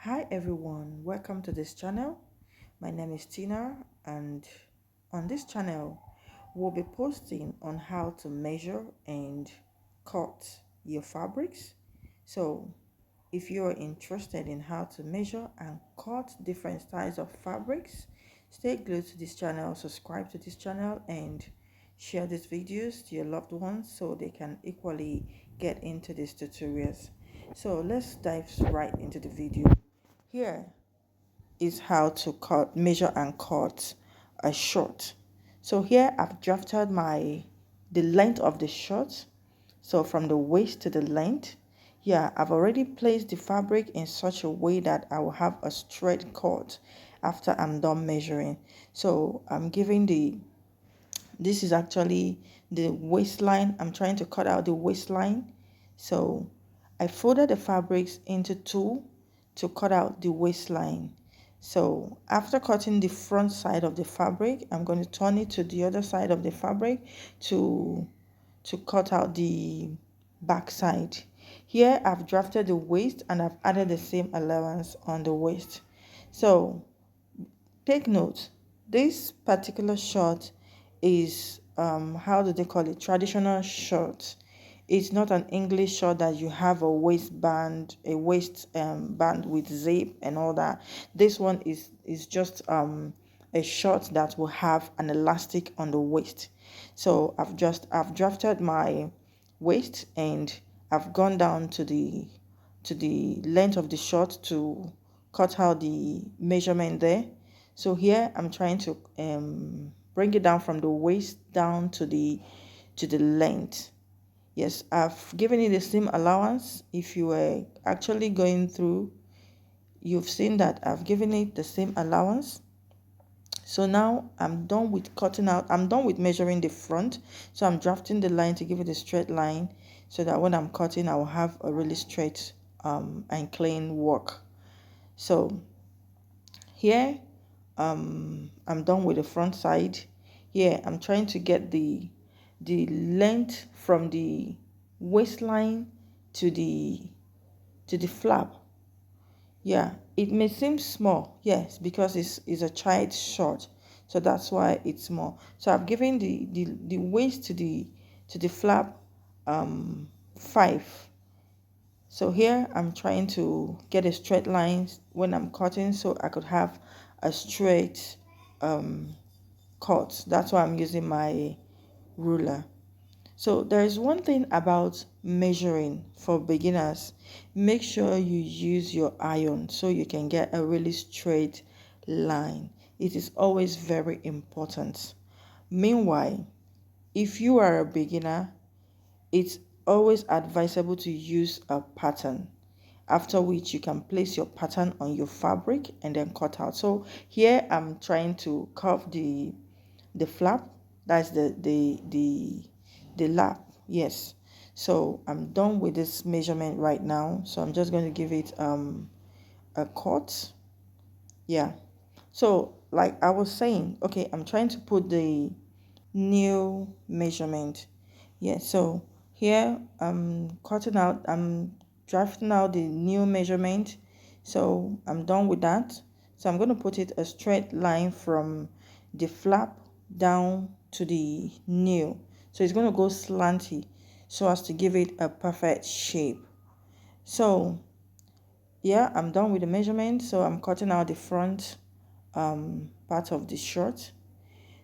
Hi everyone, welcome to this channel. My name is Tina, and on this channel we'll be posting on how to measure and cut your fabrics. So if you're interested in how to measure and cut different styles of fabrics, stay glued to this channel, subscribe to this channel, and share these videos to your loved ones so they can equally get into these tutorials. So let's dive right into the video. Here is how to measure and cut a short. So here I've drafted the length of the short. So from the waist to the length. Yeah, I've already placed the fabric in such a way that I will have a straight cut after I'm done measuring. So I'm giving this is actually the waistline. I'm trying to cut out the waistline. So I folded the fabrics into two to cut out the waistline. So after cutting the front side of the fabric, I'm going to turn it to the other side of the fabric to cut out the back side. Here I've drafted the waist and I've added the same allowance on the waist. So take note, this particular short is how do they call it, traditional short. It's not an English short that you have a waistband, a waist band with zip and all that. This one is just a short that will have an elastic on the waist. So I've drafted my waist and I've gone down to the length of the short to cut out the measurement there. So here I'm trying to bring it down from the waist down to the length. Yes, I've given it the same allowance. If you were actually going through, you've seen that I've given it the same allowance. So now I'm done with cutting out. I'm done with measuring the front. So I'm drafting the line to give it a straight line so that when I'm cutting, I will have a really straight and clean work. So here I'm done with the front side. Here I'm trying to get the length from the waistline to the flap. Yeah, it may seem small, yes, because it's a child short, so that's why it's small. So I've given the waist to the flap 5. So here I'm trying to get a straight line when I'm cutting so I could have a straight cut. That's why I'm using my ruler. So there is one thing about measuring for beginners. Make sure you use your iron so you can get a really straight line. It is always very important. Meanwhile, if you are a beginner, it's always advisable to use a pattern, after which you can place your pattern on your fabric and then cut out. So here I'm trying to curve the flap. That's the lap. Yes. So I'm done with this measurement right now. So I'm just going to give it a cut. Yeah. So like I was saying, okay, I'm trying to put the new measurement. Yeah, so here I'm cutting out, I'm drafting out the new measurement. So I'm done with that. So I'm going to put it a straight line from the flap down to the new. So it's going to go slanty so as to give it a perfect shape. So yeah, I'm done with the measurement. So I'm cutting out the front part of the shirt.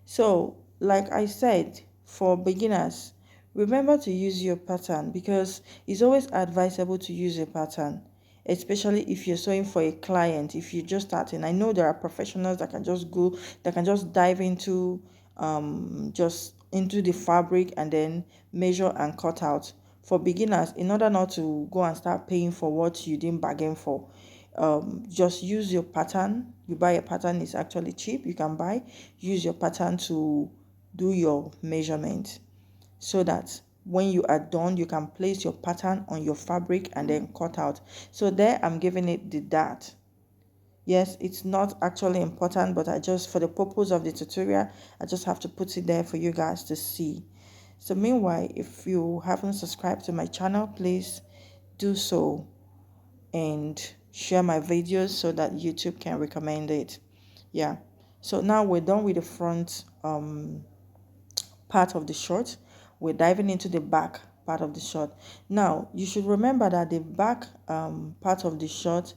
So, like I said, for beginners, remember to use your pattern because it's always advisable to use a pattern, especially if you're sewing for a client. If you're just starting, I know there are professionals that can just dive into just into the fabric and then measure and cut out. For beginners, in order not to go and start paying for what you didn't bargain for, just use your pattern. You buy a pattern, it's actually cheap, you can buy. Use your pattern to do your measurement so that when you are done you can place your pattern on your fabric and then cut out. So there I'm giving it the dart. Yes, it's not actually important, but I just, for the purpose of the tutorial, I just have to put it there for you guys to see. So meanwhile, if you haven't subscribed to my channel, please do so, and share my videos so that YouTube can recommend it. Yeah, so now we're done with the front part of the short. We're diving into the back part of the short. Now you should remember that the back part of the short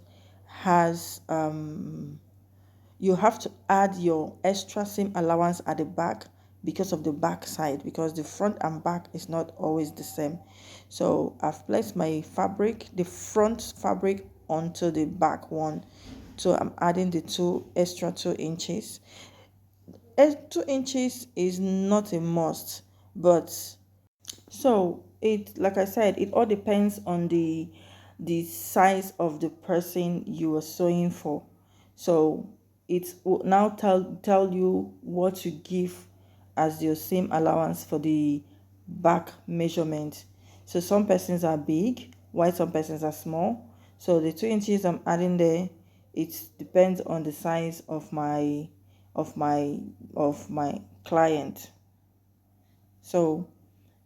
has you have to add your extra seam allowance at the back because of the back side, because the front and back is not always the same. So I've placed my fabric, the front fabric, onto the back one. So I'm adding the extra 2 inches. 2 inches is not a must, but so it, like I said, it all depends on the size of the person you are sewing for. So it will now tell you what to give as your seam allowance for the back measurement. So some persons are big, while some persons are small. So the 2 inches I'm adding there, it depends on the size of my client. So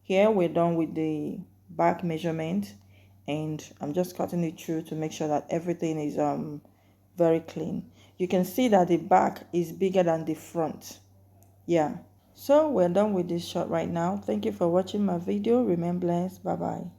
here we're done with the back measurement, and I'm just cutting it through to make sure that everything is very clean. You can see that the back is bigger than the front. Yeah. So we're done with this shot right now. Thank you for watching my video. Remain blessed. Bye bye.